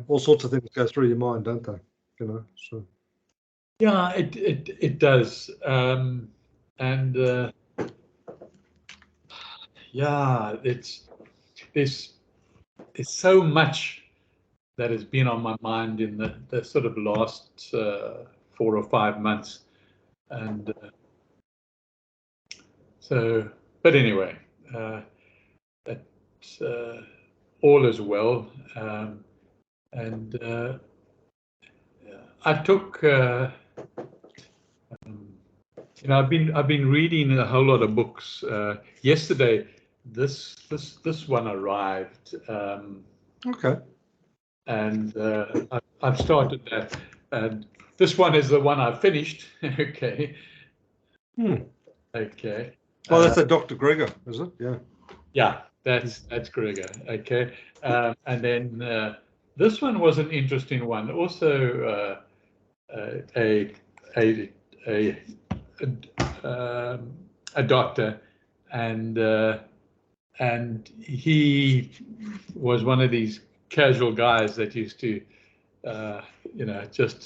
all sorts of things go through your mind, don't they? So. Yeah, it does, and yeah, there's so much that has been on my mind in the sort of last 4 or 5 months, and so. But anyway, that's all is well, and I took. I've been reading a whole lot of books. Yesterday, this one arrived. Okay. And I've started that, and this one is the one I've finished. Okay. Okay. Well, that's a Dr. Greger, is it? Yeah. Yeah, that's Greger. Okay. And then this one was an interesting one. Also, a doctor, and he was one of these casual guys that used to,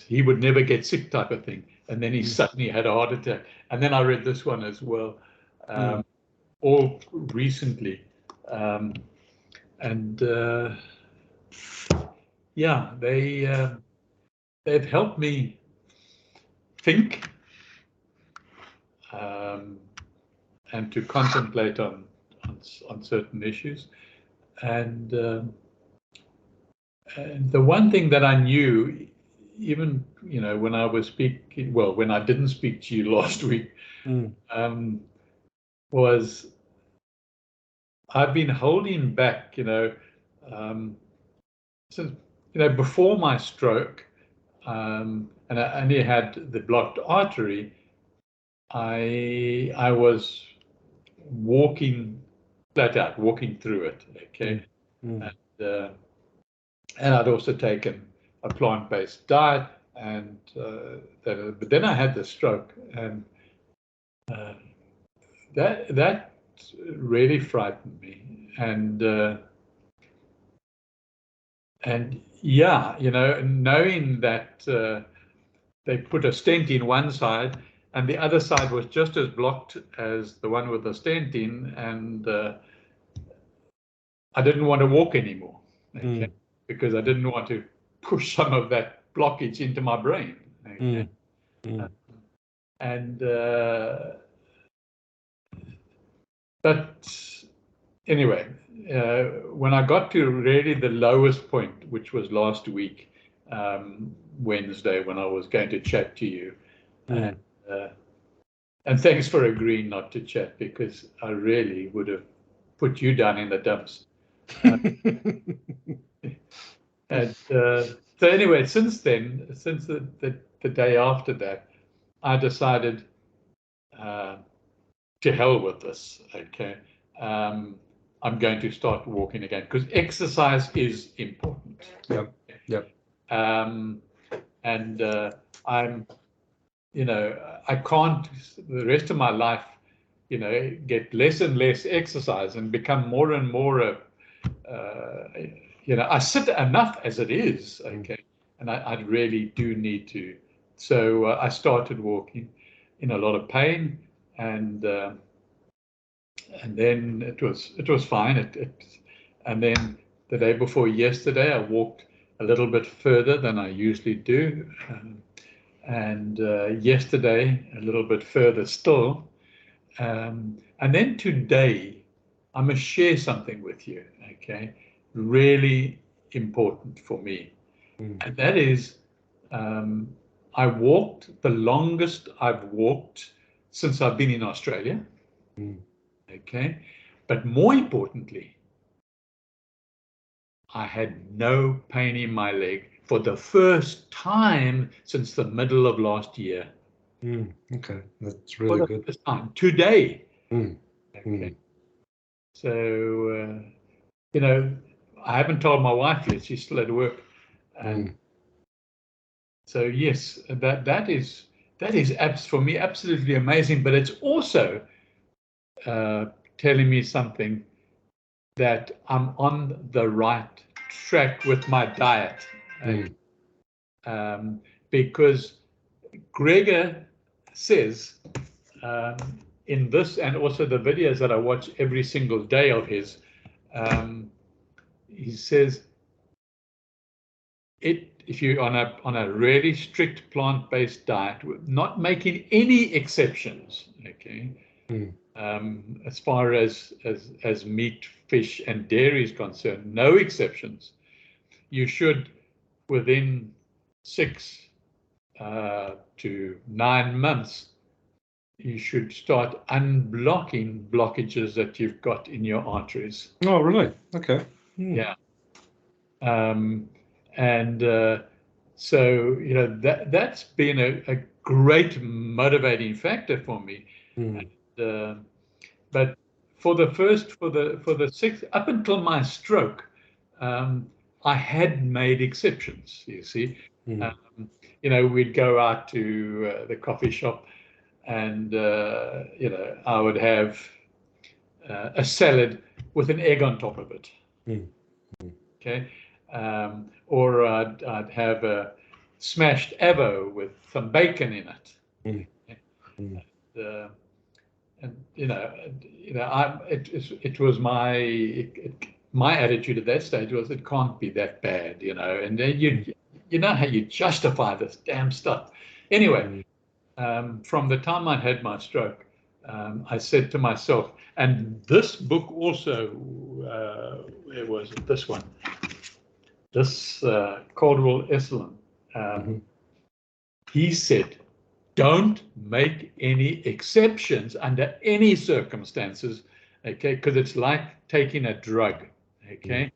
he would never get sick type of thing. And then he suddenly had a heart attack. And then I read this one as well, all recently. Yeah, they've helped me think and to contemplate on certain issues. And the one thing that I knew, even when I was speaking, well, when I didn't speak to you last week, was I've been holding back, since before my stroke, and I only had the blocked artery. I was walking flat out, walking through it. Okay, and I'd also taken a plant-based diet, and but then I had the stroke, and that really frightened me, and yeah, knowing that they put a stent in one side, and the other side was just as blocked as the one with the stent in, and I didn't want to walk anymore. Okay? Because I didn't want to push some of that blockage into my brain. Okay? And but anyway, when I got to really the lowest point, which was last week, Wednesday, when I was going to chat to you, and thanks for agreeing not to chat, because I really would have put you down in the dumps. And so anyway, since then, since the day after that, I decided to hell with this. Okay, I'm going to start walking again, because exercise is important. Yep. And I'm, I can't the rest of my life, get less and less exercise and become more and more I sit enough as it is, okay, and I really do need to. So I started walking in a lot of pain, and then it was fine. And then the day before yesterday, I walked a little bit further than I usually do, and yesterday a little bit further still, and then today I must share something with you, okay, really important for me, and that is I walked the longest I've walked since I've been in Australia. Okay, but more importantly, I had no pain in my leg for the first time since the middle of last year. Okay, that's really good. First time today. Okay. So I haven't told my wife yet; she's still at work, and so yes, that is for me absolutely amazing. But it's also telling me something, that I'm on the right track with my diet. Because Gregor says in this, and also the videos that I watch every single day of his, he says if you're on a really strict plant-based diet, not making any exceptions, okay, as far as meat, fish, and dairy is concerned, no exceptions. You should, within 6 to 9 months, you should start unblocking blockages that you've got in your arteries. Oh, really? Okay. Yeah. So, you know, that's been a great motivating factor for me. But for the 6 up until my stroke, I had made exceptions, you see. You know, we'd go out to the coffee shop, and you know, I would have a salad with an egg on top of it. Okay, or I'd have a smashed avo with some bacon in it. And you know, it was my attitude at that stage was, it can't be that bad, you know. And then you know how you justify this damn stuff. Anyway, from the time I had my stroke, I said to myself, and this book also, where was it? This one, this Caldwell Esselstyn, he said, don't make any exceptions under any circumstances, okay? Because it's like taking a drug, okay?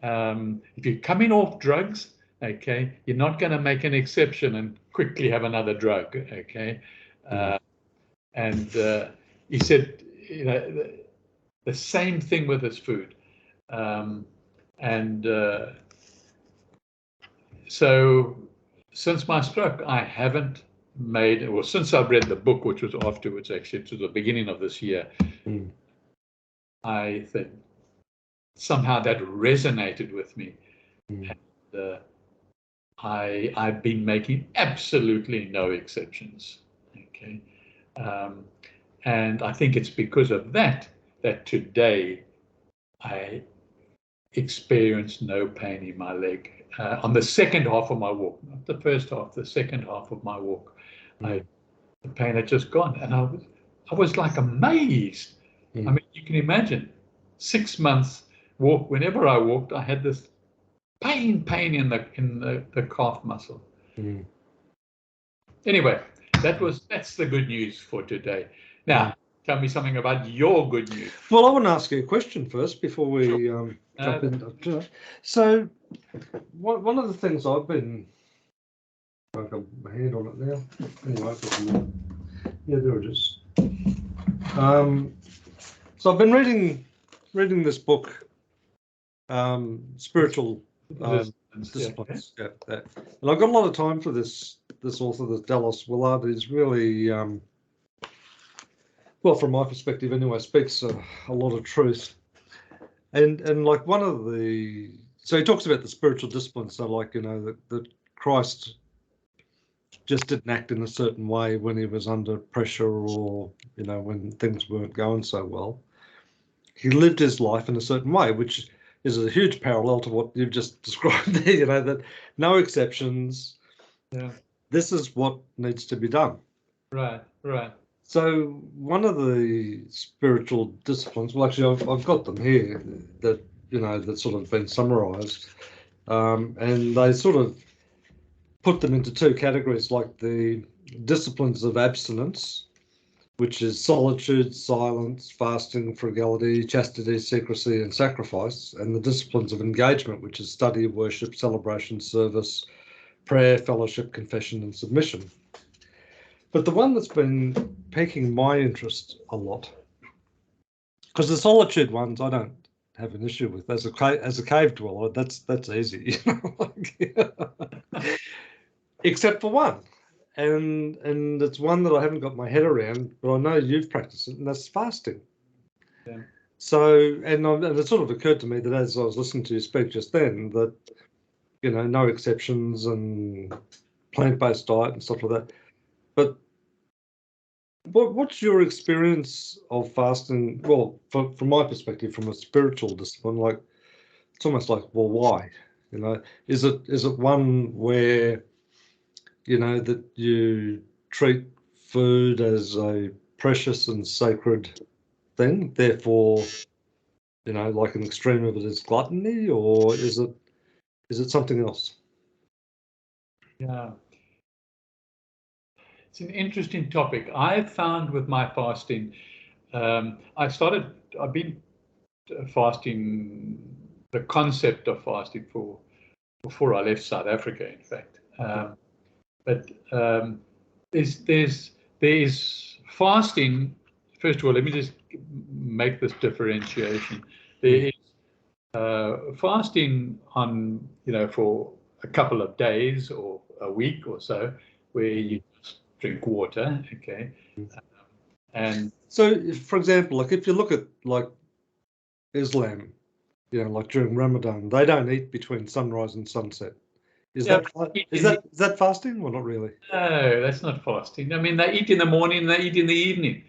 If you're coming off drugs, okay, you're not going to make an exception and quickly have another drug, okay? And he said, you know, the same thing with this food. So since my stroke, I haven't made, well, since I've read the book, which was afterwards, actually, to the beginning of this year, I think somehow that resonated with me. And I've been making absolutely no exceptions, okay? And I think it's because of that today I experience no pain in my leg. On the second half of my walk, not the first half, the second half of my walk, the pain had just gone, and I was like amazed. I mean, you can imagine 6 months walk. Whenever I walked, I had this pain in the calf muscle. Anyway, that's the good news for today. Now, tell me something about your good news. Well, I want to ask you a question first before we jump into it. So, one of the things I've been, I've got my hand on it now. Anyway, yeah, there it is. So I've been reading this book, Spiritual Disciplines. Yeah, and I've got a lot of time for this author, this Dallas Willard. Is really, well, from my perspective anyway, speaks a lot of truth. And like one of the, so he talks about the spiritual disciplines. So like, you know, that Christ just didn't act in a certain way when he was under pressure, or, you know, when things weren't going so well. He lived his life in a certain way, which is a huge parallel to what you've just described there, you know, that no exceptions. Yeah. This is what needs to be done. Right. So one of the spiritual disciplines, well, actually, I've got them here that, you know, that sort of been summarized, and they sort of put them into 2 categories, like the disciplines of abstinence, which is solitude, silence, fasting, frugality, chastity, secrecy, and sacrifice, and the disciplines of engagement, which is study, worship, celebration, service, prayer, fellowship, confession, and submission. But the one that's been piquing my interest a lot, because the solitude ones I don't have an issue with. As a cave dweller, that's easy, you know? Except for one. And it's one that I haven't got my head around, but I know you've practiced it, and that's fasting. Yeah. So, and it sort of occurred to me that as I was listening to you speak just then, that, no exceptions and plant-based diet and stuff like that. But what's your experience of fasting? Well, from my perspective, from a spiritual discipline, like it's almost like, well, why? Is it one where, that you treat food as a precious and sacred thing, therefore, like an extreme of it is gluttony, or is it something else? Yeah, it's an interesting topic. I've found with my fasting, I've been fasting, the concept of fasting before I left South Africa, in fact. But there's fasting. First of all, let me just make this differentiation. There is fasting on, for a couple of days or a week or so, where you just drink water, okay? And so, for example, like if you look at like Islam, like during Ramadan, they don't eat between sunrise and sunset. Is that fasting? Well, not really. No, that's not fasting. I mean, they eat in the morning and they eat in the evening.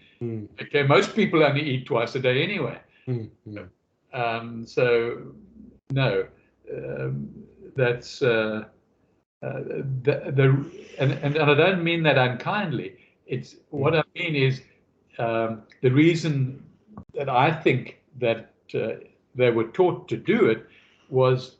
Okay, most people only eat twice a day anyway. So no, that's and I don't mean that unkindly. It's what I mean is the reason that I think that they were taught to do it was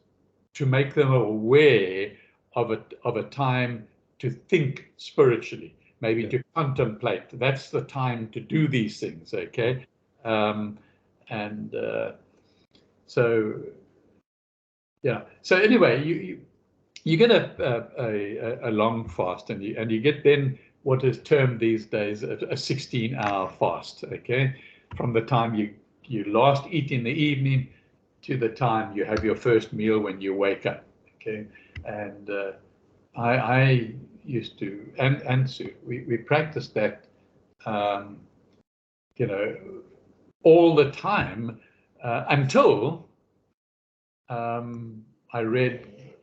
to make them aware of a time to think spiritually, maybe to contemplate. That's the time to do these things, okay? So yeah. So anyway, you get a long fast, and you get then what is termed these days a 16-hour fast, okay? From the time you last eat in the evening to the time you have your first meal when you wake up, okay? And I used to, and Sue, we practiced that, all the time until I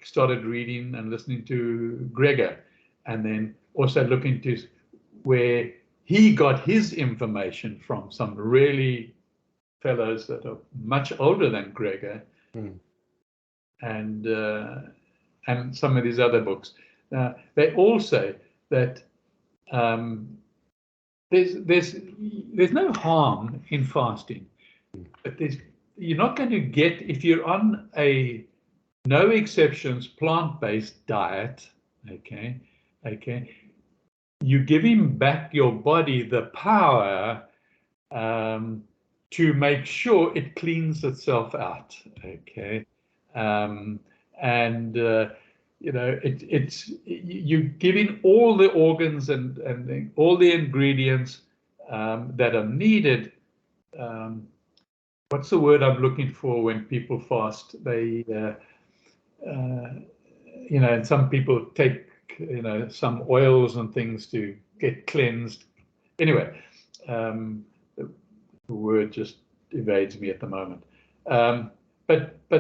started reading and listening to Gregor, and then also looking to where he got his information from, some really fellows that are much older than Gregor, and some of these other books. They all say that there's no harm in fasting, but you're not going to get, if you're on a no exceptions plant-based diet, okay, you're giving back your body the power to make sure it cleans itself out, okay, it's you're giving all the organs and all the ingredients that are needed. What's the word I'm looking for when people fast? They, and some people take, some oils and things to get cleansed. Anyway, the word just evades me at the moment. But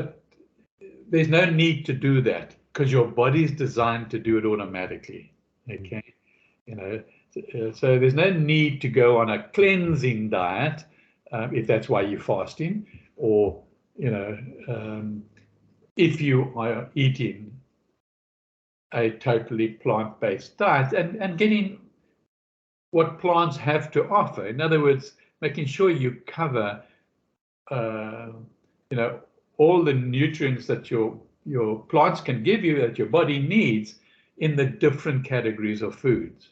there's no need to do that because your body's designed to do it automatically. Okay, so there's no need to go on a cleansing diet. If that's why you're fasting, or if you are eating a totally plant-based diet and getting what plants have to offer. In other words, making sure you cover, all the nutrients that your plants can give you, that your body needs, in the different categories of foods.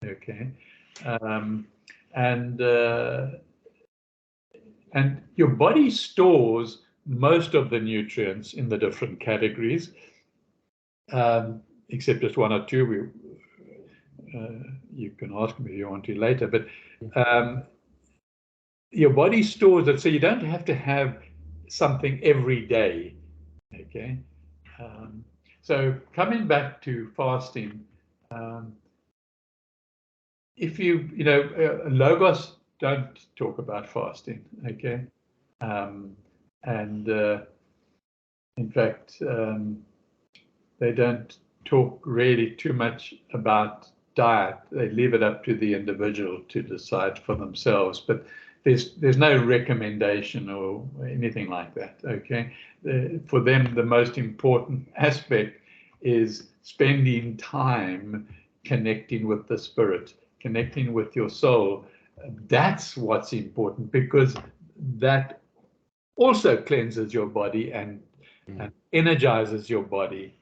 Okay, and your body stores most of the nutrients in the different categories, except just one or two. You can ask me if you want to later, but your body stores it, so you don't have to have something every day. Okay, so coming back to fasting, if Logos don't talk about fasting, okay, And in fact, they don't talk really too much about diet. They leave it up to the individual to decide for themselves. But there's no recommendation or anything like that. Okay, for them, the most important aspect is spending time connecting with the spirit, connecting with your soul. That's what's important, because that also cleanses your body and energizes your body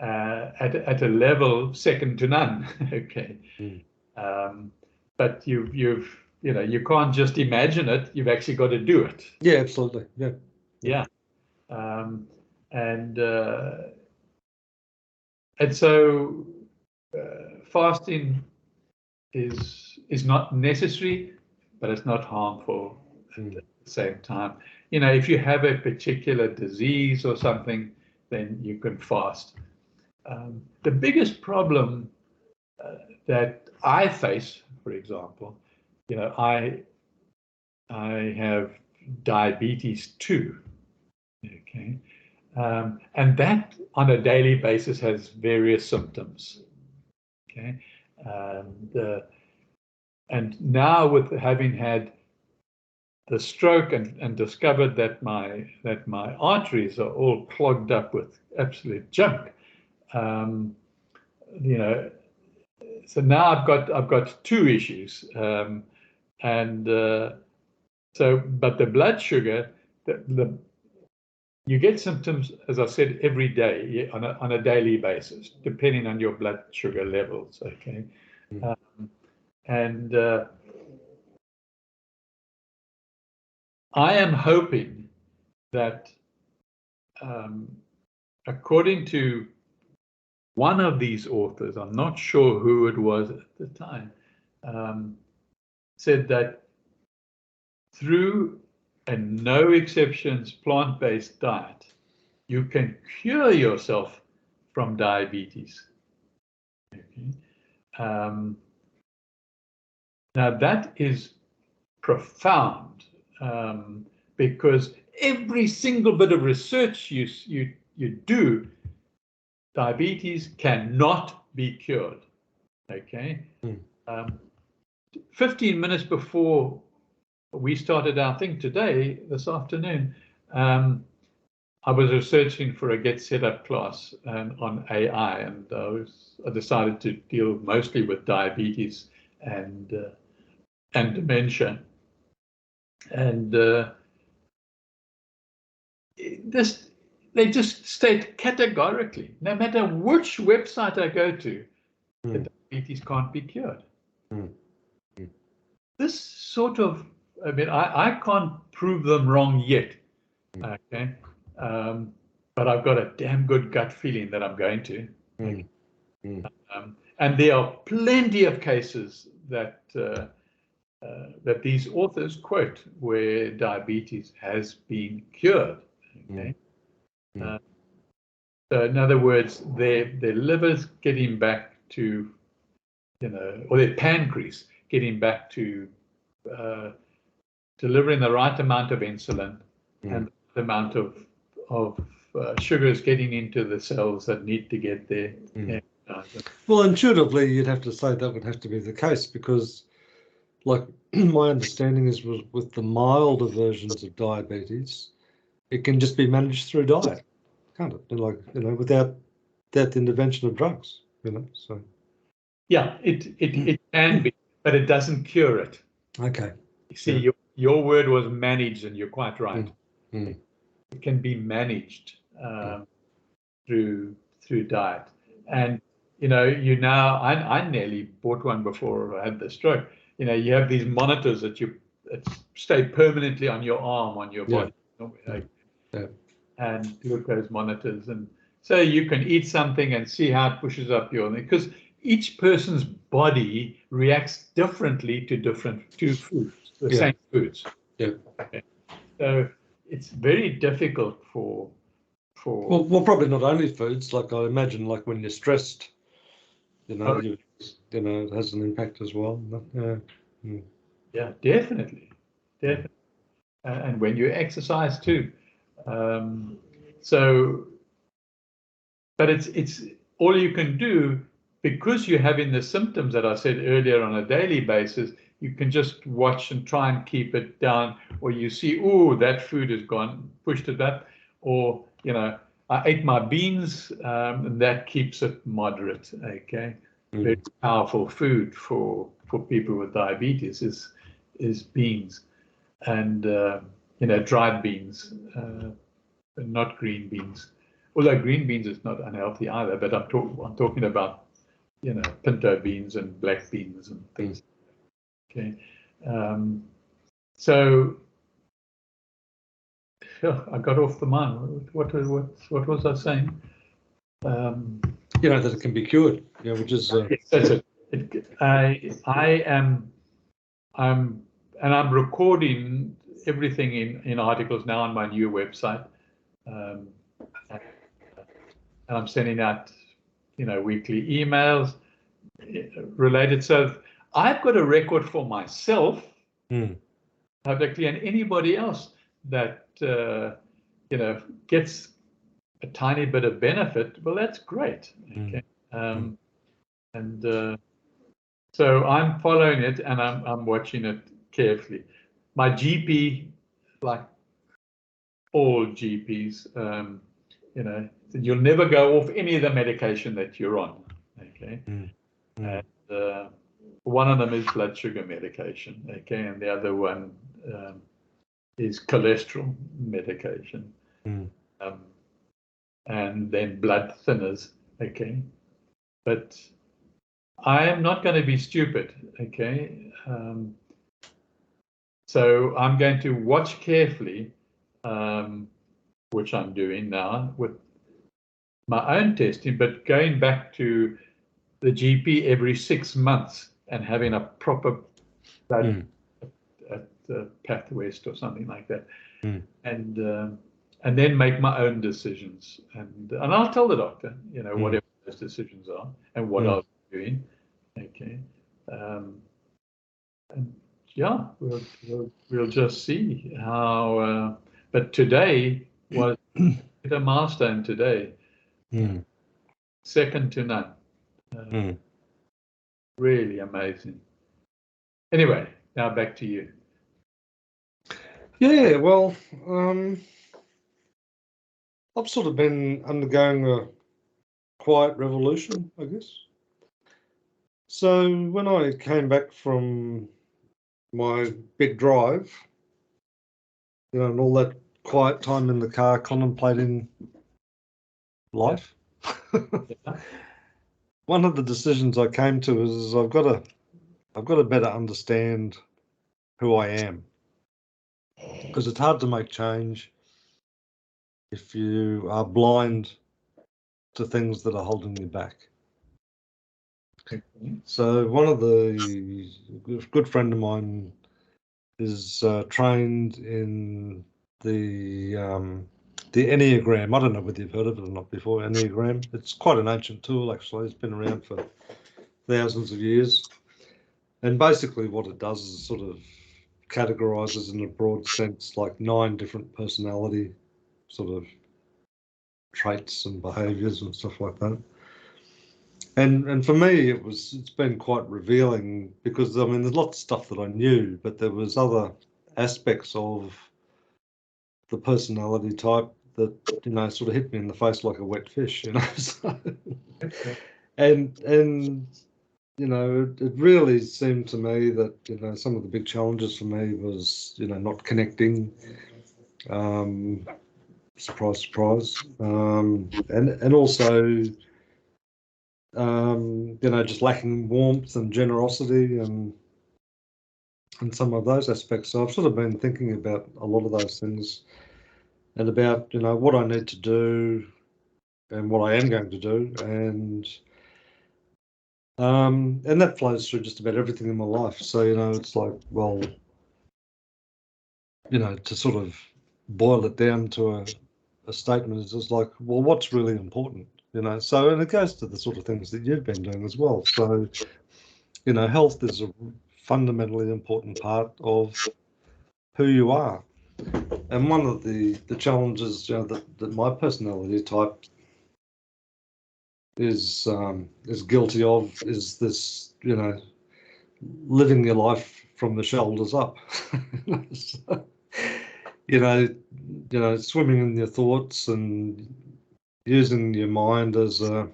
at a level second to none. Okay, but you can't just imagine it. You've actually got to do it. Yeah, absolutely. Yeah. And so fasting is not necessary, but it's not harmful at the same time. If you have a particular disease or something, then you can fast. The biggest problem that I face, for example, I have diabetes too. Okay. And that on a daily basis has various symptoms. Okay. And now, with having had the stroke and discovered that my arteries are all clogged up with absolute junk, so now I've got two issues, but the blood sugar, you get symptoms, as I said, every day on a daily basis, depending on your blood sugar levels. Okay, I am hoping that, according to one of these authors, I'm not sure who it was at the time, said that through a no exceptions plant-based diet, you can cure yourself from diabetes. Okay. Now that is profound, because every single bit of research you do, diabetes cannot be cured. Okay. 15 minutes before we started our thing today, this afternoon, I was researching for a Get Set Up class on AI, and I decided to deal mostly with diabetes and dementia. And they just state categorically, no matter which website I go to, that diabetes can't be cured. This sort of, I can't prove them wrong yet. Okay. But I've got a damn good gut feeling that I'm going to. And there are plenty of cases that these authors quote where diabetes has been cured. Okay. So in other words, their liver's getting back to, or their pancreas getting back to delivering the right amount of insulin and the amount of sugars getting into the cells that need to get there. Well, intuitively, you'd have to say that would have to be the case, because, like, my understanding is with the milder versions of diabetes, it can just be managed through diet, can't it? Without the intervention of drugs. So. Yeah, it can be, but it doesn't cure it. Okay. You see, your word was managed, and you're quite right. It can be managed through diet. And I nearly bought one before I had the stroke. You have these monitors that stay permanently on your arm, on your body, and glucose monitors, and so you can eat something and see how it pushes up because each person's body reacts differently to foods, the same foods. Yeah. Okay. So it's very difficult for. Well, probably not only foods. Like, I imagine, like when you're stressed, it has an impact as well. Yeah, definitely. definitely. And when you exercise too. So, but it's all you can do, because you're having the symptoms that I said earlier on a daily basis. You can just watch and try and keep it down, or you see, oh, that food has gone, pushed it up, or, you know, I ate my beans, and that keeps it moderate. Okay, very powerful food for people with diabetes is beans, and you know, dried beans, not green beans. Although green beans is not unhealthy either, but I'm talking about, you know, pinto beans and black beans and things. Okay, so I got off the mind. What was I saying? You know, that it can be cured. Yeah, which is that's it. I'm recording everything in articles now on my new website, and I'm sending out, you know, weekly emails related. So I've got a record for myself publicly, and anybody else that you know, gets a tiny bit of benefit, well, that's great. Okay, and so I'm following it, and I'm watching it carefully. My GP, like all GPs, you know, you'll never go off any of the medication that you're on. Okay, and one of them is blood sugar medication. Okay, and the other one is cholesterol medication, and then blood thinners. Okay, but I am not going to be stupid. Okay, so I'm going to watch carefully, which I'm doing now with my own testing, but going back to the GP every 6 months and having a proper blood at Path West or something like that, and then make my own decisions, and I'll tell the doctor, you know, whatever those decisions are and what I was doing. Okay, and yeah, we'll just see how. But today was a milestone. Today, second to none. Really amazing. Anyway, now back to you. Yeah, well, I've sort of been undergoing a quiet revolution, I guess. So when I came back from my big drive, you know, and all that quiet time in the car contemplating life, one of the decisions I came to is I've got to better understand who I am, because it's hard to make change if you are blind to things that are holding you back. So one of the good friend of mine is trained in the Enneagram. I don't know whether you've heard of it or not before. Enneagram. It's quite an ancient tool, actually. It's been around for thousands of years. And basically what it does is sort of categorizes in a broad sense like 9 different personality sort of traits and behaviors and stuff like that. And for me, it's been quite revealing, because I mean, there's lots of stuff that I knew, but there was other aspects of the personality type that, you know, sort of hit me in the face like a wet fish, you know. So, and you know, it really seemed to me that, you know, some of the big challenges for me was, you know, not connecting. Surprise, surprise. And also, you know, just lacking warmth and generosity and some of those aspects. So I've sort of been thinking about a lot of those things, and about, you know, what I need to do and what I am going to do, and that flows through just about everything in my life. So, you know, it's like, well, you know, to sort of boil it down to a statement is just like, well, what's really important, you know? So, and it goes to the sort of things that you've been doing as well. So, you know, health is a fundamentally important part of who you are. And one of the challenges, that my personality type is guilty of is this, living your life from the shoulders up. So, swimming in your thoughts and using your mind as an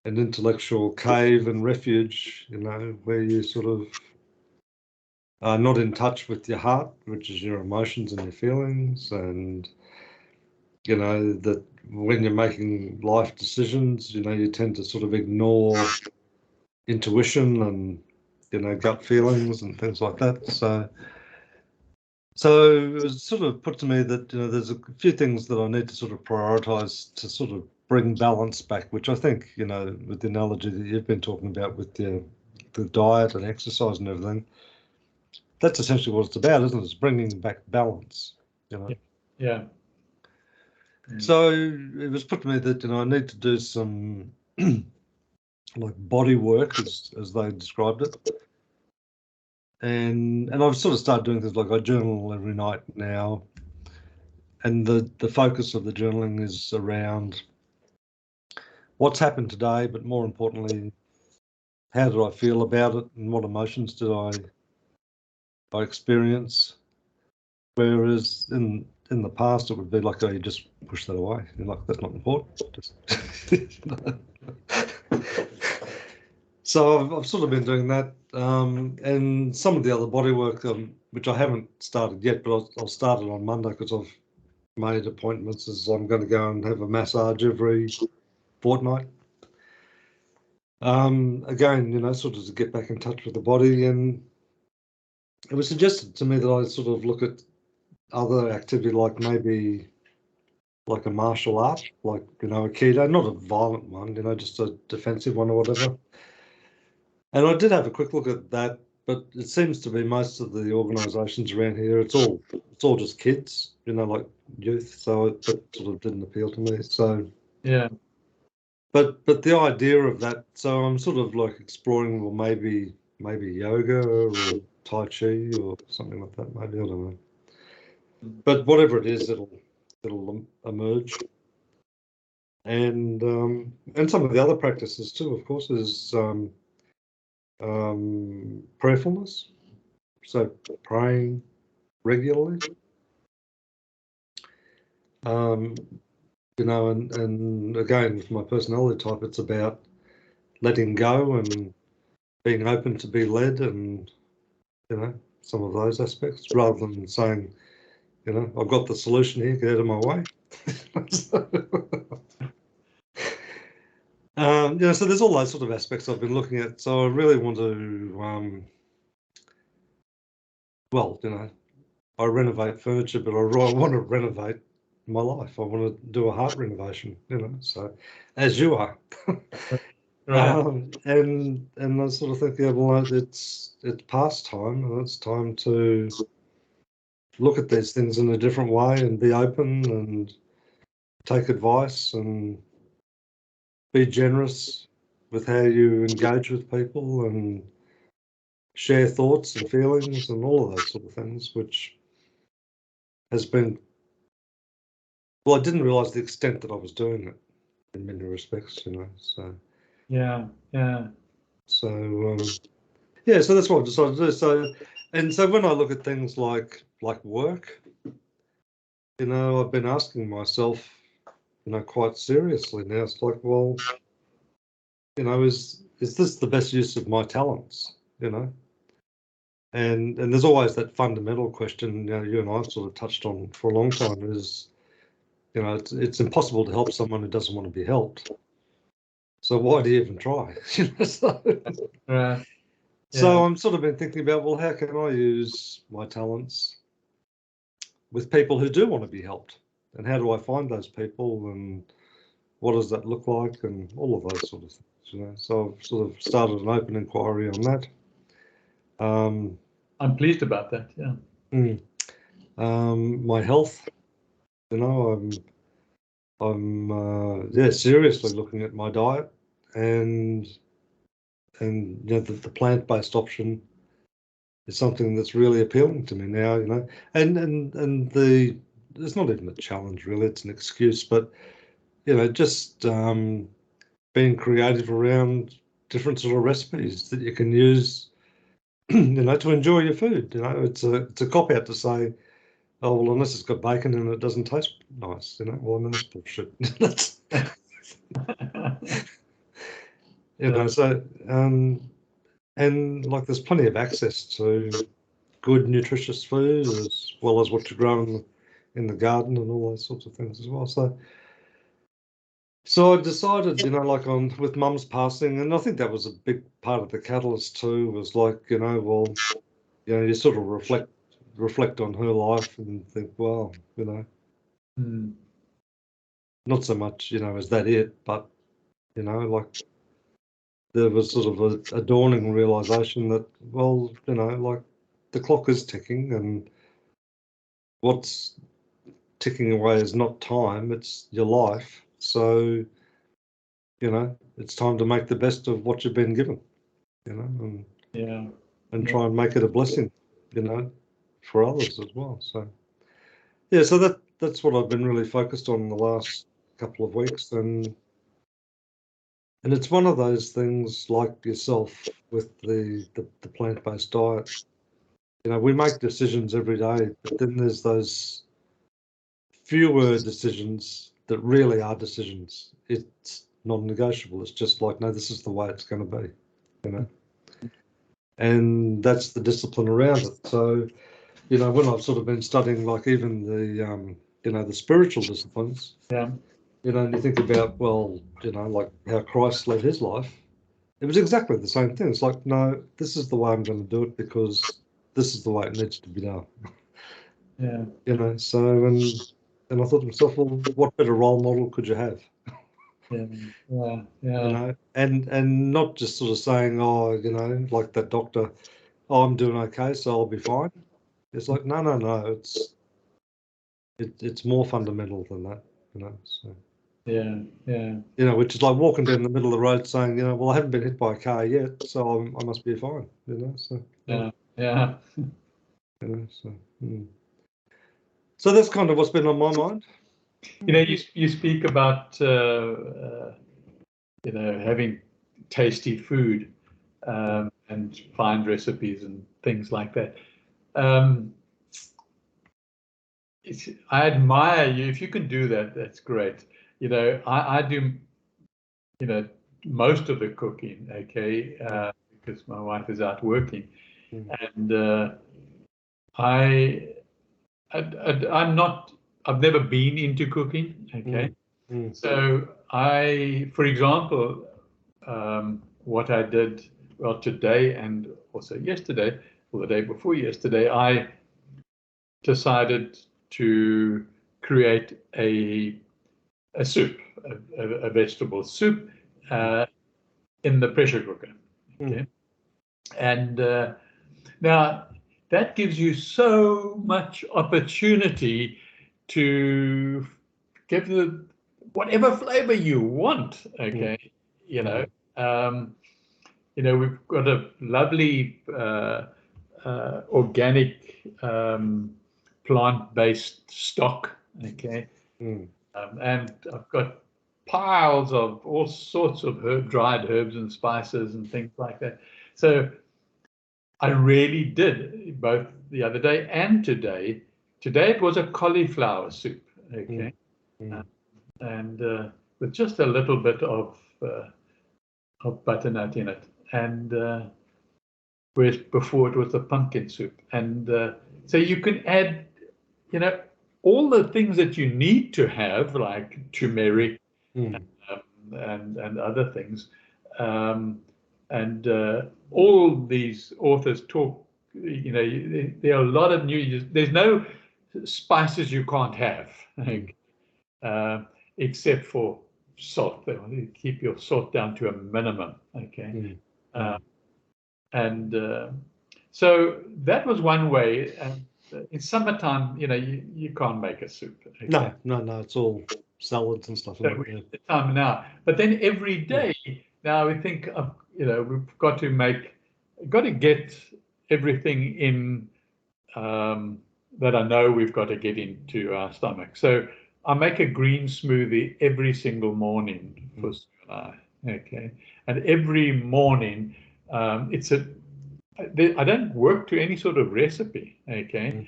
intellectual cave and refuge, where you sort of are not in touch with your heart, which is your emotions and your feelings, and that when you're making life decisions, you tend to sort of ignore intuition and gut feelings and things like that. So it was sort of put to me that there's a few things that I need to sort of prioritize to sort of bring balance back, which I think with the analogy that you've been talking about with the diet and exercise and everything, that's essentially what it's about, isn't it? It's bringing back balance. Yeah. So it was put to me that I need to do some like body work, as they described it. And I've sort of started doing things like I journal every night now, and the focus of the journaling is around what's happened today, but more importantly, how did I feel about it, and what emotions did I experience? Whereas in the past, it would be like, oh, you just push that away. You're like, that's not important. So I've sort of been doing that, and some of the other body work, which I haven't started yet, but I'll start it on Monday because I've made appointments. As I'm going to go and have a massage every fortnight. Again, sort of to get back in touch with the body, and it was suggested to me that I sort of look at other activity, like maybe like a martial art, like Aikido, not a violent one, just a defensive one or whatever. And I did have a quick look at that, but it seems to be most of the organisations around here, it's all just kids, like youth. So it sort of didn't appeal to me. So yeah. But the idea of that, so I'm sort of like exploring, well, maybe yoga or Tai Chi or something like that. Maybe, I don't know. But whatever it is, it'll emerge. And some of the other practices too, of course, is prayerfulness. So praying regularly. And again, with my personality type, it's about letting go and being open to be led, and some of those aspects, rather than saying, I've got the solution here, get out of my way. So there's all those sort of aspects I've been looking at. So I really want to, I renovate furniture, but I want to renovate my life. I want to do a heart renovation, so as you are. Right. And I sort of think, yeah, well, it's past time, and it's time to look at these things in a different way and be open and take advice and be generous with how you engage with people and share thoughts and feelings and all of those sort of things, which has been, well, I didn't realise the extent that I was doing it in many respects, so. Yeah. So, so that's what I decided to do. So when I look at things like work, I've been asking myself, quite seriously now. It's like, well, is this the best use of my talents? And there's always that fundamental question, you and I sort of touched on for a long time, is, it's impossible to help someone who doesn't want to be helped. So why do you even try? Right. So I'm sort of been thinking about, well, how can I use my talents with people who do want to be helped? And how do I find those people, and what does that look like, and all of those sort of things, So I've sort of started an open inquiry on that. I'm pleased about that, yeah. My health, I'm seriously looking at my diet, and the plant-based option is something that's really appealing to me now, you know. And it's not even a challenge really, it's an excuse, but you know, just being creative around different sort of recipes that you can use, you know, to enjoy your food. You know, it's a cop out to say, oh well, unless it's got bacon and it doesn't taste nice, you know. Well, I mean, that's bullshit. That's, you know, so and like there's plenty of access to good nutritious food as well as what you grow in the garden and all those sorts of things as well. So I decided, you know, like on with Mum's passing, and I think that was a big part of the catalyst too, was like, you know, well, you know, you sort of reflect on her life and think, well, you know, not so much, you know, is that it, but you know, like there was sort of a dawning realization that, well, you know, like the clock is ticking, and what's ticking away is not time, it's your life. So, you know, it's time to make the best of what you've been given, you know, and try and make it a blessing, you know, for others as well. So, yeah, so that's what I've been really focused on in the last couple of weeks, and it's one of those things like yourself with the plant-based diet. You know, we make decisions every day, but then there's those fewer decisions that really are decisions. It's non-negotiable. It's just like, no, this is the way it's going to be, you know, and that's the discipline around it. So, you know, when I've sort of been studying, like even the, you know, the spiritual disciplines, you know, and you think about, well, you know, like how Christ led his life, it was exactly the same thing. It's like, no, this is the way I'm going to do it because this is the way it needs to be done. Yeah. You know, so and I thought to myself, well, what better role model could you have? Yeah. You know, and not just sort of saying, oh, you know, like that doctor, oh, I'm doing okay, so I'll be fine. It's like, no, it's more fundamental than that, you know. So Yeah. you know, which is like walking down the middle of the road saying, you know, well, I haven't been hit by a car yet, so I must be fine, you know. So Yeah. you know, so so that's kind of what's been on my mind. You know, you speak about you know, having tasty food and find recipes and things like that. I admire you. If you can do that, that's great. You know, I do, you know, most of the cooking, okay, because my wife is out working. And I'm not, I've never been into cooking, okay. So for example, what I did, well, today and also yesterday, or the day before yesterday, I decided to create a soup, a vegetable soup in the pressure cooker. Okay, and now that gives you so much opportunity to give the whatever flavor you want. Okay, you know. You know, we've got a lovely organic plant-based stock, okay, and I've got piles of all sorts of dried herbs and spices and things like that. So I really did, both the other day and today. Today it was a cauliflower soup, okay, and with just a little bit of butternut in it, and whereas before it was the pumpkin soup. And so you can add, you know, all the things that you need to have, like turmeric and other things. And all these authors talk, you know, there are a lot of there's no spices you can't have, except for salt. They want to keep your salt down to a minimum, okay. And so that was one way. And in summertime, you know, you can't make a soup. Okay? No, it's all salads and stuff. So we're at the time now. But then every day now we think of, you know, we've got to get everything in that I know we've got to get into our stomach. So I make a green smoothie every single morning for Sue and I. Okay, and every morning I don't work to any sort of recipe. Okay,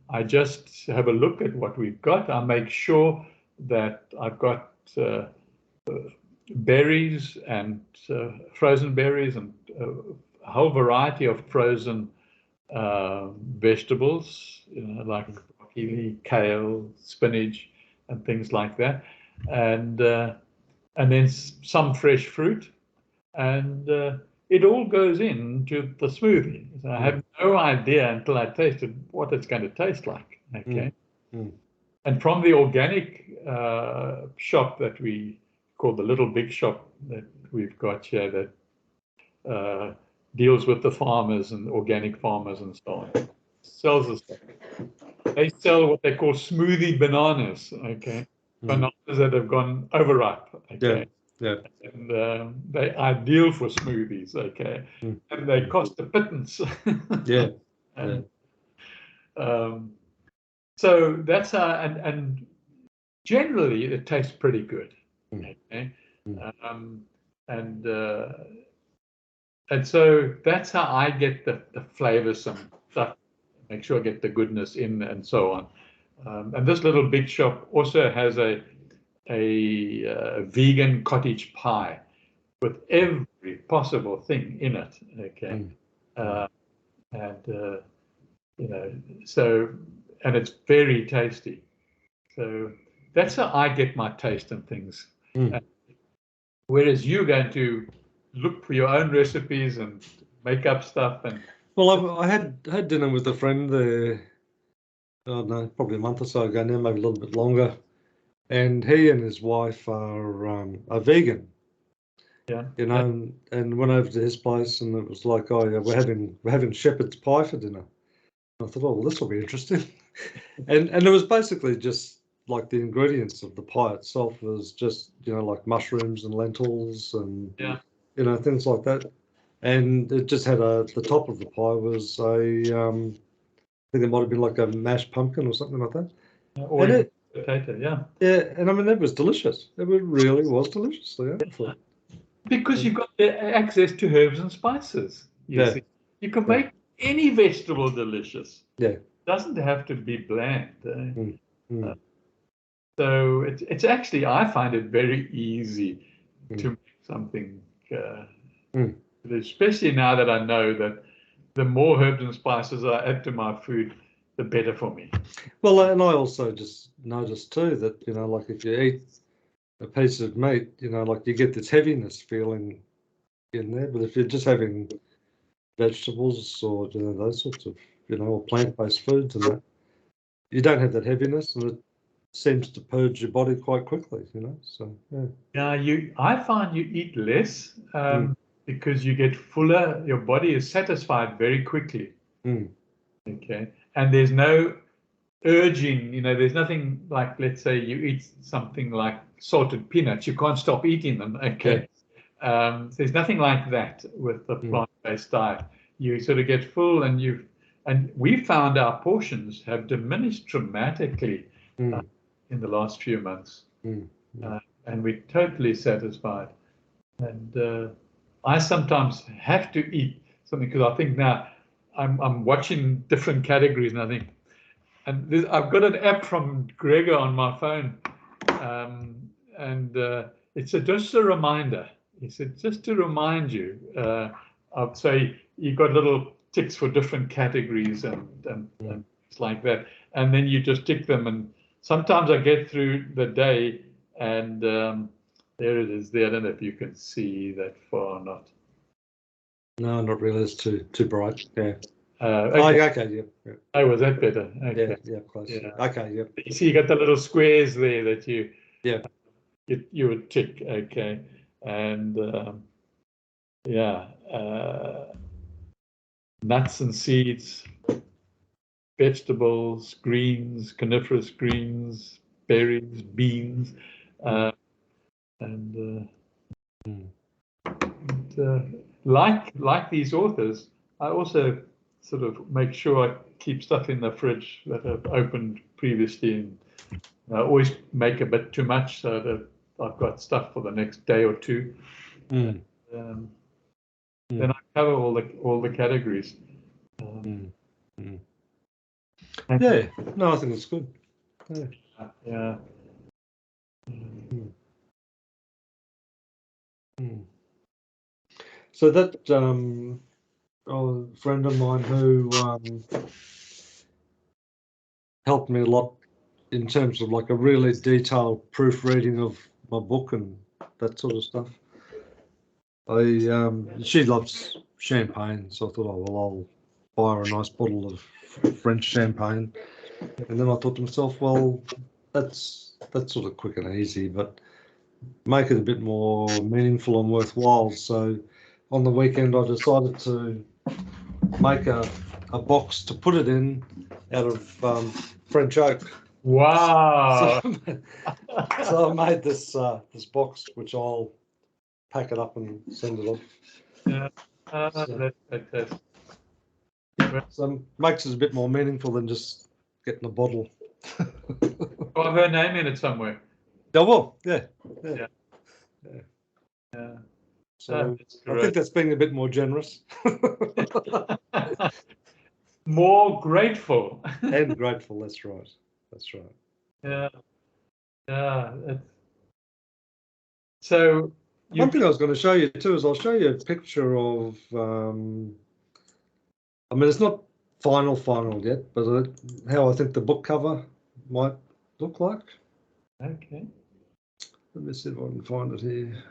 I just have a look at what we've got. I make sure that I've got berries and frozen berries and a whole variety of frozen vegetables, like broccoli, kale, spinach, and things like that, and then some fresh fruit, and it all goes into the smoothie. So I have no idea until I tasted what it's going to taste like. Okay, and from the organic shop that we call the Little Big Shop that we've got here, that deals with the farmers and organic farmers and so on, sells us. They sell what they call smoothie bananas. Okay, bananas that have gone overripe. Okay. Yeah. And they're ideal for smoothies, okay, and they cost a pittance. Yeah. And, so that's and generally it tastes pretty good. Okay, and so that's how I get the flavorsome stuff. Make sure I get the goodness in and so on. And this Little Big Shop also has a vegan cottage pie with every possible thing in it. Okay, and so, and it's very tasty. So that's how I get my taste and things. Whereas you're going to look for your own recipes and make up stuff. And well, I had dinner with a friend there. I don't know, probably a month or so ago now, maybe a little bit longer. And he and his wife are vegan. Yeah. And went over to his place, and it was like, oh yeah, we're having shepherd's pie for dinner. And I thought, oh well, this will be interesting. and it was basically just like the ingredients of the pie itself was just like mushrooms and lentils and things like that. And it just had the top of the pie was I think it might have been like a mashed pumpkin or something like that. Or potato, yeah, and I mean it was delicious. It really was delicious. Yeah, I thought. Because you've got the access to herbs and spices. You see, you can make any vegetable delicious. Yeah, it doesn't have to be bland. So it's actually, I find it very easy to make something, especially now that I know that the more herbs and spices I add to my food, the better for me. Well, and I also just noticed too that like if you eat a piece of meat, like you get this heaviness feeling in there. But if you're just having vegetables or those sorts of or plant-based foods and that, you don't have that heaviness, and it seems to purge your body quite quickly. So I find you eat less because you get fuller. Your body is satisfied very quickly. Okay, and there's no urging. There's nothing like, let's say you eat something like salted peanuts, you can't stop eating them. Okay. There's nothing like that with the plant-based diet. You sort of get full, and we found our portions have diminished dramatically in the last few months, and we're totally satisfied. And I sometimes have to eat something because I think now I'm watching different categories, and I think, and I've got an app from Gregor on my phone, and it's just a reminder. He said, just to remind you, I'd say you've got little ticks for different categories and it's like that. And then you just tick them. And sometimes I get through the day and there it is there. I don't know if you can see that far or not. No, not really. It's too bright. Yeah. Okay. Yeah. Oh, was that better? Okay. Yeah, close. Yeah. Okay, yeah. You see, you got the little squares there that you would tick. Okay. And nuts and seeds, vegetables, greens, coniferous greens, berries, beans, and like these authors, I also sort of make sure I keep stuff in the fridge that I've opened previously, and I always make a bit too much so that I've got stuff for the next day or two. Mm. Then I cover all the categories. Yeah, no, I think it's good. Yeah. So that friend of mine who helped me a lot in terms of like a really detailed proofreading of my book and that sort of stuff. She loves champagne, so I thought, oh well, I'll buy her a nice bottle of French champagne. And then I thought to myself, well, that's sort of quick and easy, but make it a bit more meaningful and worthwhile. So on the weekend, I decided to make a box to put it in out of French oak. Wow. So I made this this box, which I'll pack it up and send it off. Yeah. That's fantastic. So makes it a bit more meaningful than just getting a bottle. Got her name in it somewhere. Yeah, well, yeah. So I think that's being a bit more generous. More grateful. And grateful, that's right. That's right. Yeah. Yeah. So one thing I was going to show you too is I'll show you a picture of I mean, it's not final yet, but how I think the book cover might look like. Okay. Let me see if I can find it here.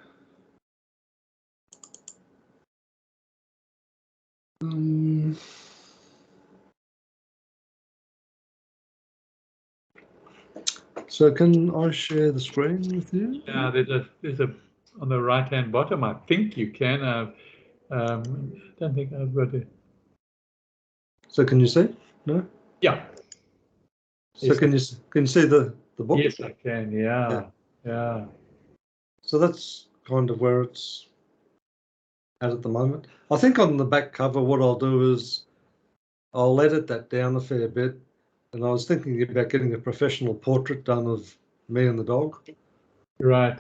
So can I share the screen with you? Yeah, there's a on the right hand bottom. I think you can. I don't think I've got it. So can you see? No. Yeah. So yes, can you see the book? Yes, I can. Yeah. So that's kind of where it's at the moment. I think on the back cover, what I'll do is I'll edit that down a fair bit. And I was thinking about getting a professional portrait done of me and the dog. Right.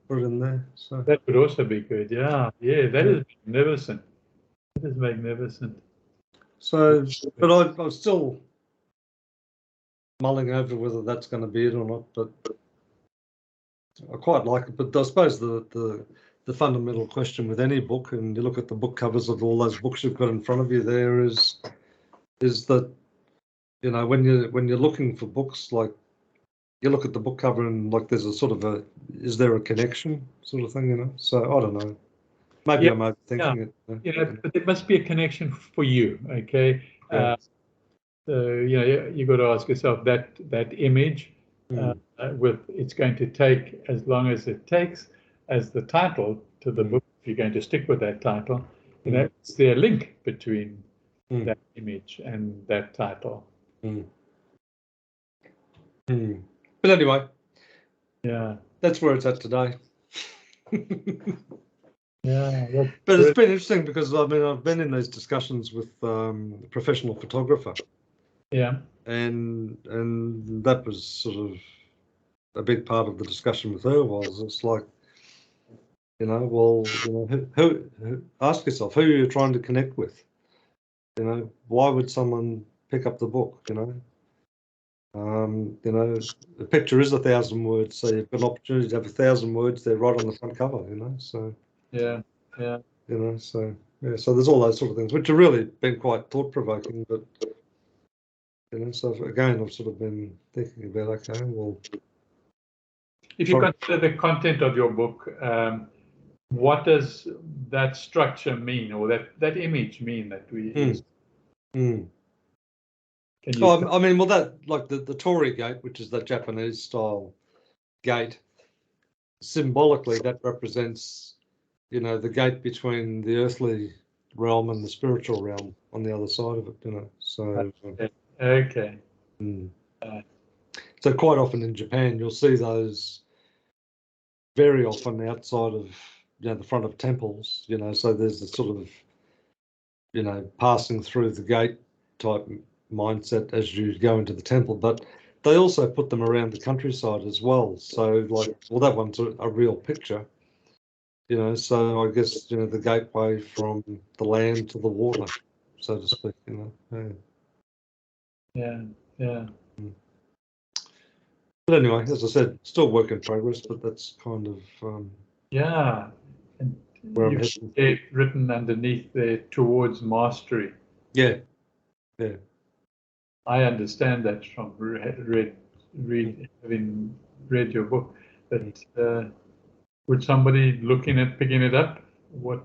Put it in there. So that would also be good. Yeah. That is magnificent. That is magnificent. So, but I was still mulling over whether that's going to be it or not. But I quite like it. But I suppose the fundamental question with any book, and you look at the book covers of all those books you've got in front of you, there is that, you know, when you're looking for books, like you look at the book cover and like there's a sort of is there a connection sort of thing, you know? So I don't know. Maybe I'm overthinking it. You know, but there must be a connection for you, okay? Yeah. So you got to ask yourself that image with it's going to take as long as it takes as the title to the book. If you're going to stick with that title, you know, is there a link between that image and that title? But anyway, yeah, that's where it's at today. Yeah, but it's been interesting because I mean I've been in these discussions with a professional photographer. Yeah, and that was sort of a big part of the discussion with her. Was it's like, you know, well, you know, who ask yourself who you're trying to connect with. You know, why would someone pick up the book? You know, the picture is 1,000 words, so you've got an opportunity to have 1,000 words there right on the front cover. You know, so yeah. You know, so so there's all those sort of things which have really been quite thought provoking, but. You know, so again, I've sort of been thinking about, okay, well, if you consider the content of your book, what does that structure mean, or that image mean that we use? Can you? I mean, well, that like the Torii gate, which is that Japanese style gate, symbolically that represents, you know, the gate between the earthly realm and the spiritual realm on the other side of it. You know, so okay. So quite often in Japan, you'll see those very often outside of, you know, the front of temples. You know, so there's a sort of you know, passing through the gate type mindset as you go into the temple, but they also put them around the countryside as well. So like, well, that one's a real picture, you know, so I guess, you know, the gateway from the land to the water, so to speak, you know. Yeah. But anyway, as I said, still work in progress, but that's kind of Yeah. And where I'm you've heading. it written underneath there, towards mastery. Yeah. I understand that from having read your book. But would somebody looking at picking it up, what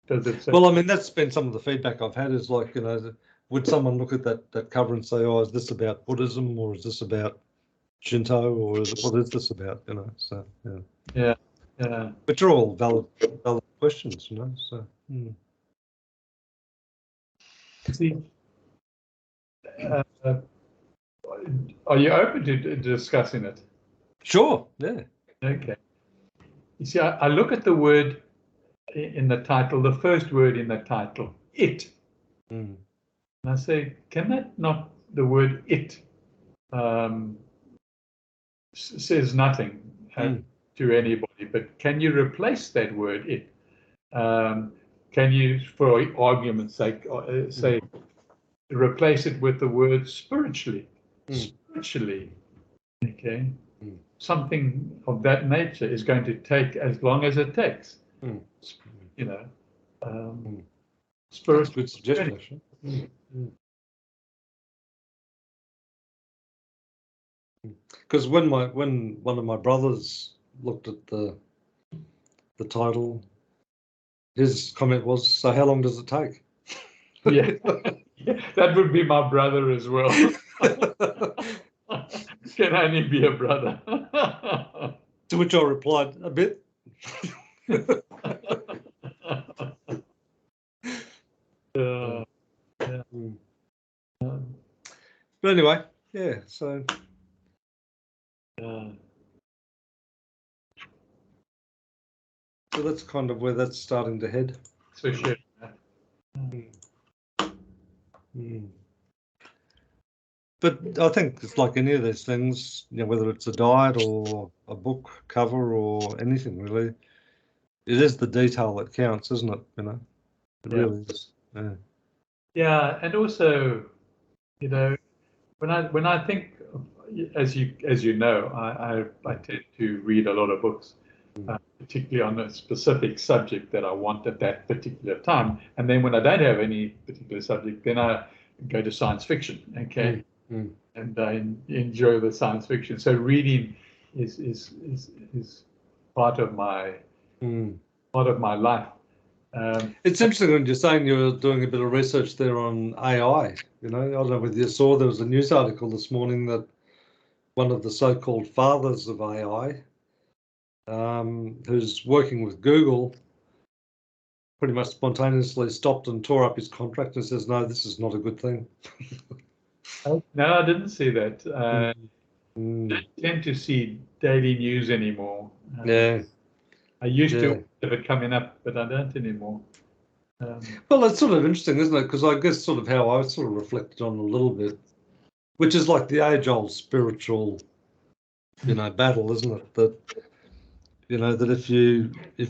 does it say? Well, I mean, that's been some of the feedback I've had is like, you know, would someone look at that cover and say, oh, is this about Buddhism or is this about Shinto or what is this about, you know? So, Yeah. Which are all valid questions, you know, so. See, are you open to discussing it? Sure, yeah. Okay. You see, I look at the word in the title, the first word in the title, it. And I say, can that not, the word it says nothing to anybody, but can you replace that word it? Can you, for argument's sake, say, replace it with the word spiritually? Spiritually, okay? Something of that nature is going to take as long as it takes. You know, spiritual. That's a good suggestion, actually. Because when one of my brothers looked at the title, his comment was, "So how long does it take?" Yeah, that would be my brother as well. Can only be a brother. To which I replied, a bit. But anyway, yeah, so. So that's kind of where that's starting to head. For sure. But I think it's like any of these things, you know, whether it's a diet or a book cover or anything really, it is the detail that counts, isn't it? You know, it really is. Yeah. Yeah, and also, you know, when I think, as you know, I tend to read a lot of books, particularly on a specific subject that I want at that particular time. And then when I don't have any particular subject, then I go to science fiction. Okay. And I enjoy the science fiction. So reading is part of my life. It's interesting when you're saying you're doing a bit of research there on AI. You know, I don't know whether you saw there was a news article this morning that one of the so-called fathers of AI, who's working with Google, pretty much spontaneously stopped and tore up his contract and says, no, this is not a good thing. No, I didn't see that. I don't tend to see daily news anymore. Yeah. I used to have it coming up, but I don't anymore. Well, it's sort of interesting, isn't it? Because I guess sort of how I sort of reflected on a little bit, which is like the age-old spiritual, you know, battle, isn't it? That, you know, that if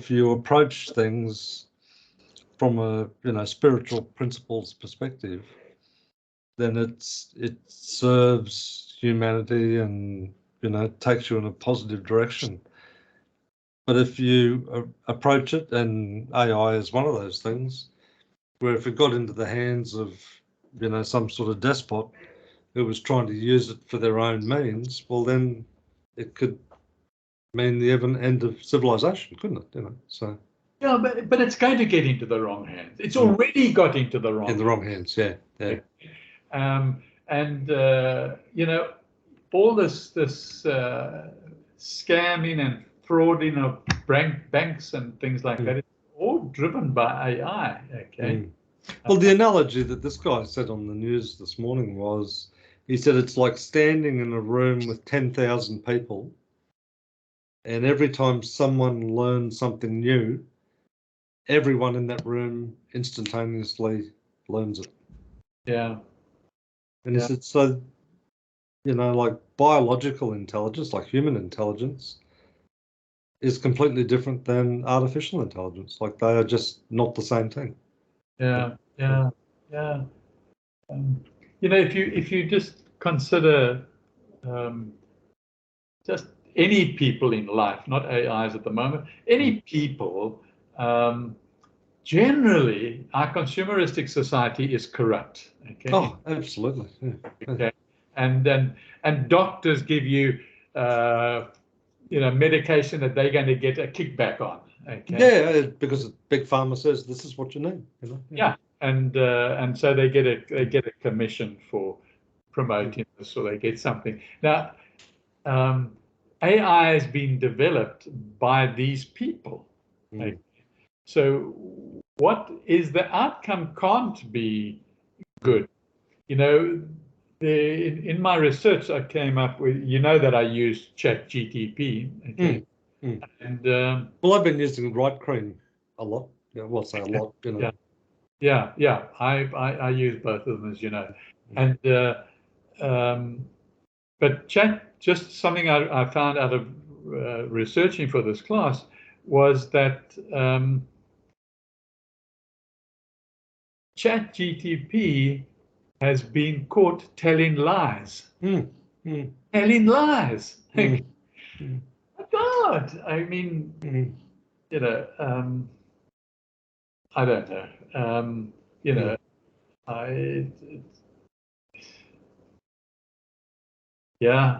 you approach things from a, you know, spiritual principles perspective, then it serves humanity and, you know, takes you in a positive direction. But if you approach it, and AI is one of those things, where if it got into the hands of, you know, some sort of despot who was trying to use it for their own means, well, then it could mean the end of civilization, couldn't it? You know, so. Yeah, but it's going to get into the wrong hands. It's already got into the wrong. In the wrong hands, yeah. And you know, all this scamming and frauding of banks and things like that, it's all driven by AI. Okay. Well, the analogy that this guy said on the news this morning was, he said it's like standing in a room with 10,000 people, and every time someone learns something new, everyone in that room instantaneously learns it. Yeah. And he said, so, like biological intelligence, like human intelligence, is completely different than artificial intelligence. Like they are just not the same thing. Yeah. If you just consider just any people in life, not AIs at the moment, any people, generally, our consumeristic society is corrupt. Okay. Oh, absolutely. Yeah. Okay. And doctors give you, medication that they're going to get a kickback on. Okay. Yeah, because Big Pharma says this is what you need. Yeah. And so they get a commission for promoting this, or they get something. Now, AI has been developed by these people. Okay? So what is the outcome can't be good. In my research, I came up with, that I use ChatGTP. Okay. And well, I've been using Right Cream a lot. Yeah, well, say a lot. Yeah. I use both of them, as you know. And but just something I found out of researching for this class was that ChatGTP has been caught telling lies. Telling lies. My God, I mean, I don't know.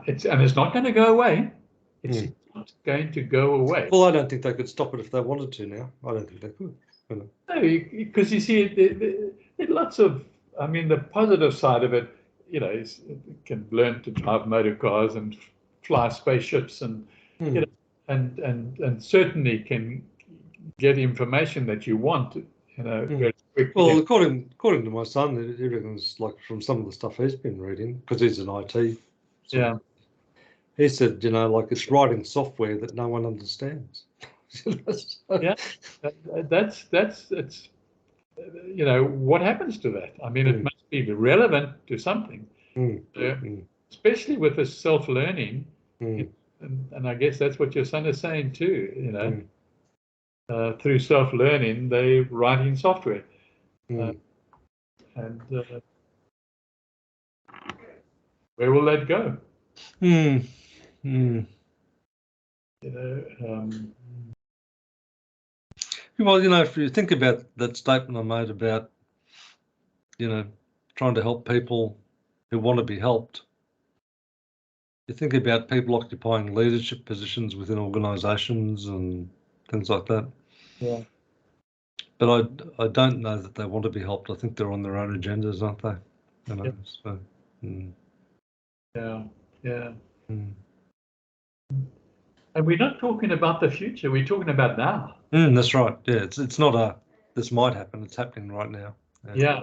It's not going to go away. It's not going to go away. Well, I don't think they could stop it if they wanted to now. I don't think they could. No, because you see, there lots of, the positive side of it, it can learn to drive motor cars and fly spaceships and, and certainly can get information that you want, very quickly. Well, according to my son, everything's like from some of the stuff he's been reading, because he's an IT. Yeah. He said, like it's writing software that no one understands. Yeah, it's what happens to that? It must be relevant to something, especially with the self-learning, and I guess that's what your son is saying too. Through self-learning, they're writing software, and where will that go? Well, if you think about that statement I made about, trying to help people who want to be helped, you think about people occupying leadership positions within organisations and things like that. Yeah. But I don't know that they want to be helped. I think they're on their own agendas, aren't they? Yeah. So. Yeah. And we're not talking about the future. We're talking about now. That's right. Yeah, it's not this might happen. It's happening right now. Yeah.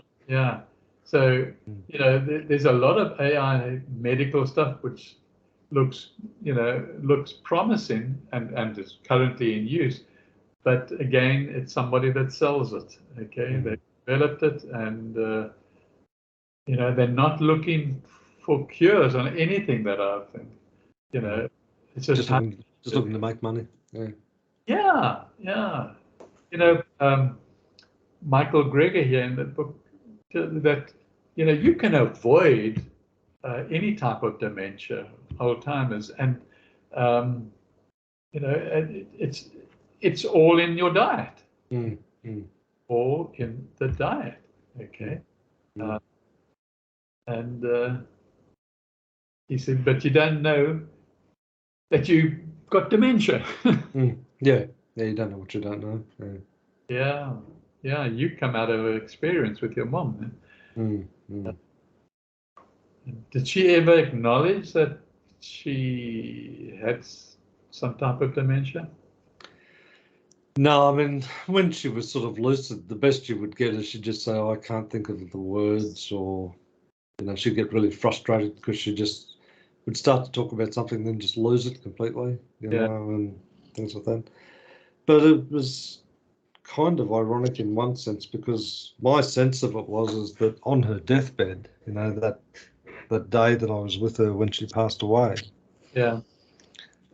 So there's a lot of AI medical stuff which looks promising and is currently in use, but again, it's somebody that sells it. Okay, they developed it, and they're not looking for cures on anything that I think. It's just looking to make money. Yeah. Michael Greger here in the book that you can avoid any type of dementia, Alzheimer's, and it's all in your diet, all in the diet. Okay, and he said, but you don't know that you got dementia. Yeah, you don't know what you don't know. Yeah, you come out of an experience with your mom. Did she ever acknowledge that she had some type of dementia? No, when she was sort of lucid, the best you would get is she'd just say, "Oh, I can't think of the words," or she'd get really frustrated because she just would start to talk about something, then just lose it completely, and things like that. But it was kind of ironic in one sense, because my sense of it is that on her deathbed, you know, that day that I was with her when she passed away, Yeah.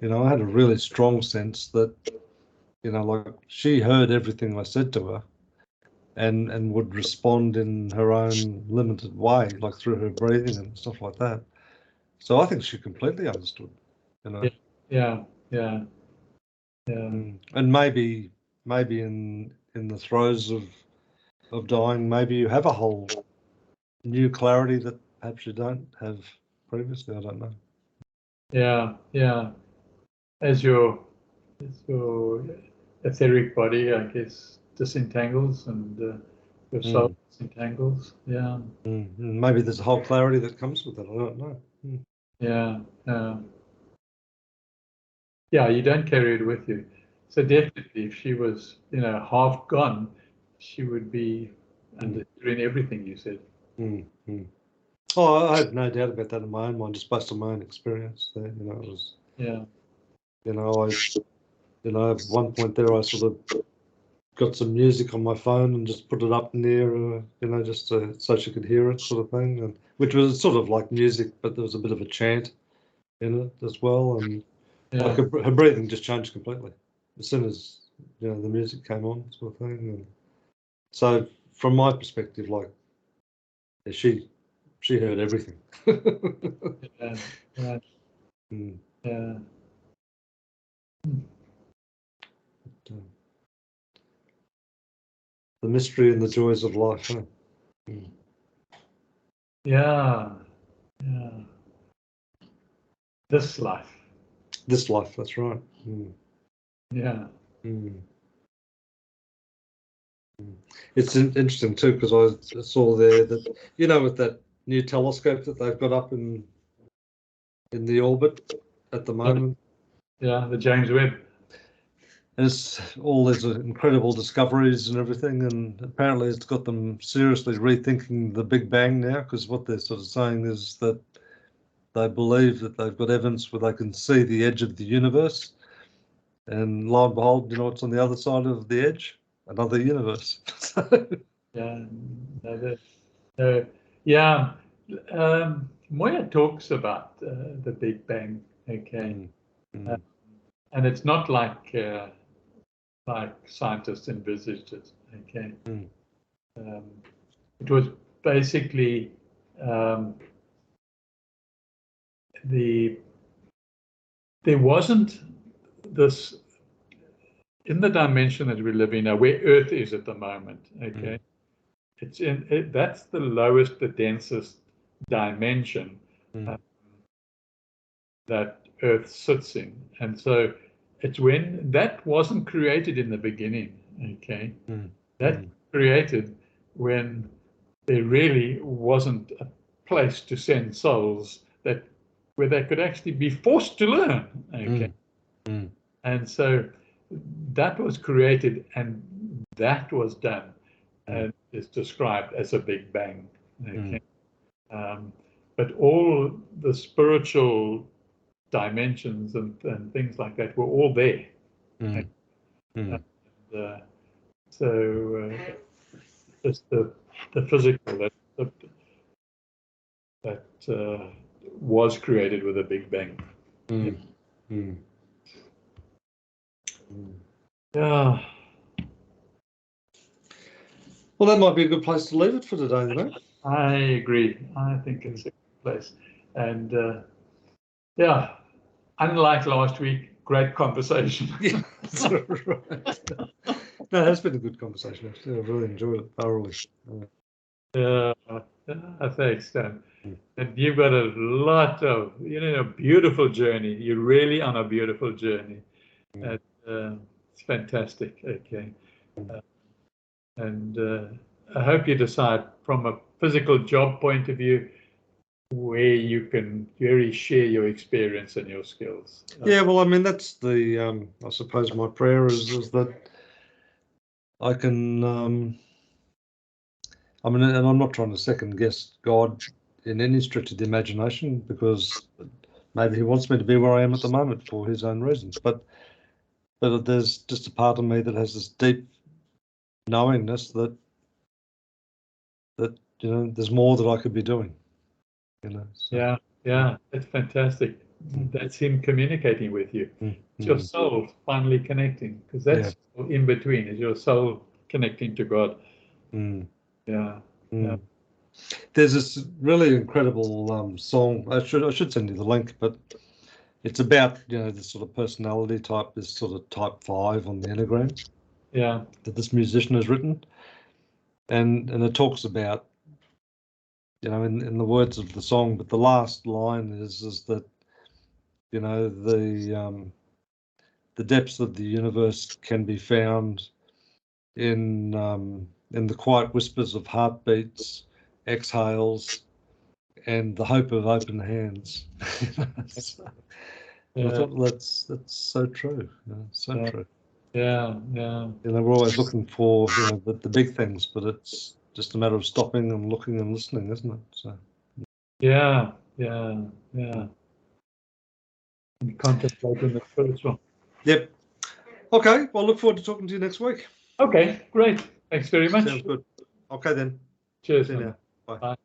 you know, I had a really strong sense that, you know, like she heard everything I said to her, and would respond in her own limited way, like through her breathing and stuff like that. So I think she completely understood, you know. Yeah. Yeah. Yeah. And maybe in the throes of dying, maybe you have a whole new clarity that perhaps you don't have previously. I don't know. Yeah. Yeah. As your etheric body, I guess, disentangles and your soul disentangles. Yeah. Maybe there's a whole clarity that comes with it. I don't know. Yeah. Yeah. You don't carry it with you. So definitely, if she was, you know, half gone, she would be understanding everything you said. Oh, I have no doubt about that in my own mind, just based on my own experience there. You know, it was, Yeah. you know, at one point there, I sort of got some music on my phone and just put it up near, you know, just so she could hear it, sort of thing, and which was sort of like music, but there was a bit of a chant in it as well, and like Yeah. her breathing just changed completely as soon as, you know, the music came on, sort of thing. And so from my perspective, like, yeah, she heard everything. Yeah. Yeah. Yeah. The mystery and the joys of life. Huh? Yeah. Yeah. This life. This life, that's right. Yeah. It's interesting too, because I saw there that, you know, with that new telescope that they've got up in the orbit at the moment, Yeah. The James Webb. and it's all these incredible discoveries and everything, and apparently it's got them seriously rethinking the Big Bang now, because what they're sort of saying is that they believe that they've got evidence where they can see the edge of the universe, and lo and behold, you know what's on the other side of the edge? Another universe. Yeah. Yeah. Moya talks about the Big Bang. Okay. And it's not like scientists envisaged it. Okay. It was basically there wasn't this in the dimension that we live in now, where Earth is at the moment. Okay, that's the lowest, the densest dimension that Earth sits in, and so it's when that wasn't created in the beginning. Okay, that created when there really wasn't a place to send souls that where they could actually be forced to learn. Okay, and so that was created and that was done and is described as a Big Bang. Okay, but all the spiritual dimensions and things like that were all there. And, so just the physical that was created with a Big Bang. Yeah. Well, that might be a good place to leave it for today, then. I agree. I think it's a good place. And yeah, unlike last week, great conversation. Yeah, that's right. No, that's been a good conversation, actually. I've really enjoyed it thoroughly. Thanks, Dan. And you've got a lot of, a beautiful journey. You're really on a beautiful journey. And, it's fantastic. Okay. And I hope you decide from a physical job point of view where you can really share your experience and your skills. Yeah, well, I mean, that's the, I suppose my prayer is that I can, I mean, and I'm not trying to second guess God in any stretch of the imagination, because maybe he wants me to be where I am at the moment for his own reasons. But there's just a part of me that has this deep knowingness that there's more that I could be doing. So. Yeah, that's fantastic. That's him communicating with you. It's your soul finally connecting, because that's in between, is your soul connecting to God. Yeah. There's this really incredible song. I should send you the link, but it's about this sort of personality type, this sort of type 5 on the Enneagram. Yeah. That this musician has written, and it talks about in the words of the song, but the last line is that the depths of the universe can be found in the quiet whispers of heartbeats, exhales, and the hope of open hands. I thought that's so true. True. Yeah. We're always looking for the big things, but it's just a matter of stopping and looking and listening, isn't it? So. Yeah. And contemplating the spiritual. Yep. Okay. Well, look forward to talking to you next week. Okay, great. Thanks very much. Sounds good. Okay then. Cheers. See you now. Bye. Bye.